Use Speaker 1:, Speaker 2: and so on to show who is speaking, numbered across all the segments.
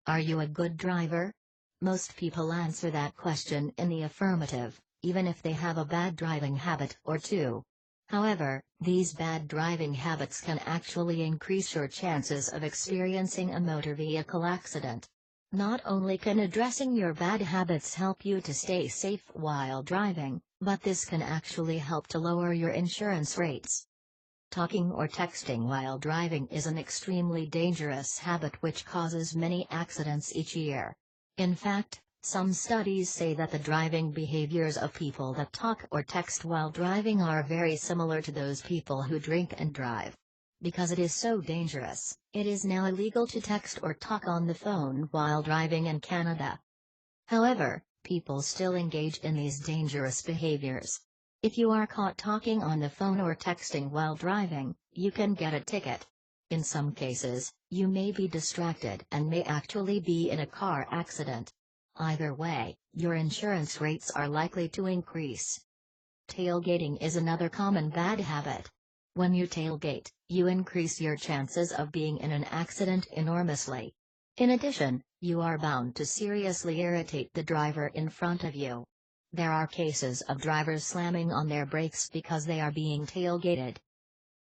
Speaker 1: Are you a good driver? Most people answer that question in the affirmative, even if they have a bad driving habit or two. However, these bad driving habits can actually increase your chances of experiencing a motor vehicle accident. Not only can addressing your bad habits help you to stay safe while driving, but this can actually help to lower your insurance rates. Talking or texting while driving is an extremely dangerous habit which causes many accidents each year. In fact, some studies say that the driving behaviors of people that talk or text while driving are very similar to those people who drink and drive. Because it is so dangerous, it is now illegal to text or talk on the phone while driving in Canada. However, people still engage in these dangerous behaviors. If you are caught talking on the phone or texting while driving, you can get a ticket. In some cases, you may be distracted and may actually be in a car accident. Either way, your insurance rates are likely to increase. Tailgating is another common bad habit. When you tailgate, you increase your chances of being in an accident enormously. In addition, you are bound to seriously irritate the driver in front of you. There are cases of drivers slamming on their brakes because they are being tailgated.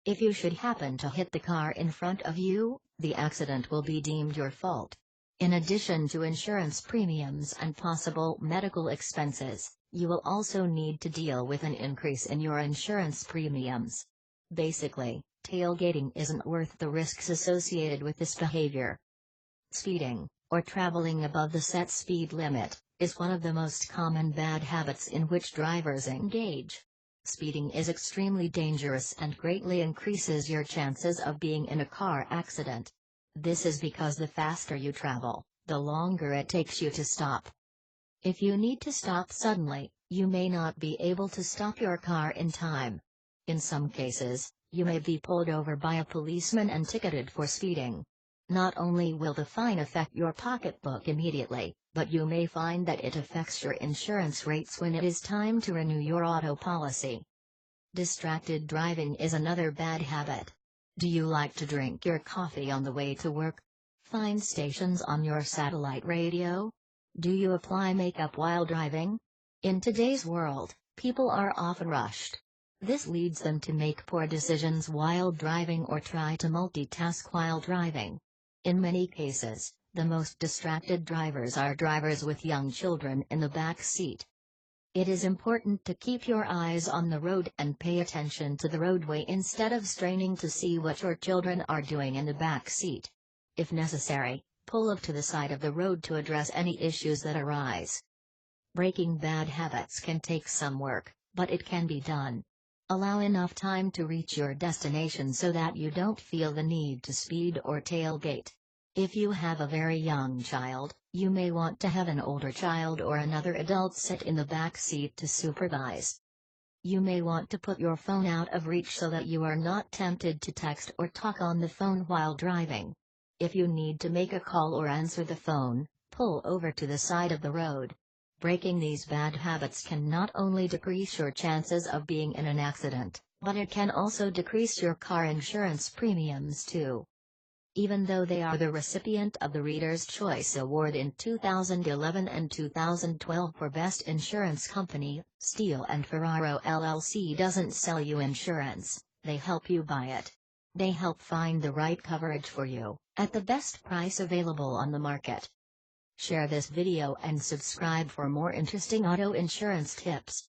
Speaker 1: If you should happen to hit the car in front of you, the accident will be deemed your fault. In addition to insurance premiums and possible medical expenses, you will also need to deal with an increase in your insurance premiums. Basically, tailgating isn't worth the risks associated with this behavior. Speeding, or traveling above the set speed limit, is one of the most common bad habits in which drivers engage. Speeding is extremely dangerous and greatly increases your chances of being in a car accident. This is because the faster you travel, the longer it takes you to stop. If you need to stop suddenly, you may not be able to stop your car in time. In some cases, you may be pulled over by a policeman and ticketed for speeding. Not only will the fine affect your pocketbook immediately, but you may find that it affects your insurance rates when it is time to renew your auto policy. Distracted driving is another bad habit. Do you like to drink your coffee on the way to work? Find stations on your satellite radio? Do you apply makeup while driving? In today's world, people are often rushed. This leads them to make poor decisions while driving or try to multitask while driving. In many cases, the most distracted drivers are drivers with young children in the back seat. It is important to keep your eyes on the road and pay attention to the roadway instead of straining to see what your children are doing in the back seat. If necessary, pull up to the side of the road to address any issues that arise. Breaking bad habits can take some work, but it can be done. Allow enough time to reach your destination so that you don't feel the need to speed or tailgate. If you have a very young child, you may want to have an older child or another adult sit in the back seat to supervise. You may want to put your phone out of reach so that you are not tempted to text or talk on the phone while driving. If you need to make a call or answer the phone, pull over to the side of the road. Breaking these bad habits can not only decrease your chances of being in an accident, but it can also decrease your car insurance premiums too. Even though they are the recipient of the Reader's Choice Award in 2011 and 2012 for Best Insurance Company, Steele and Ferraro LLC doesn't sell you insurance, they help you buy it. They help find the right coverage for you, at the best price available on the market. Share this video and subscribe for more interesting auto insurance tips.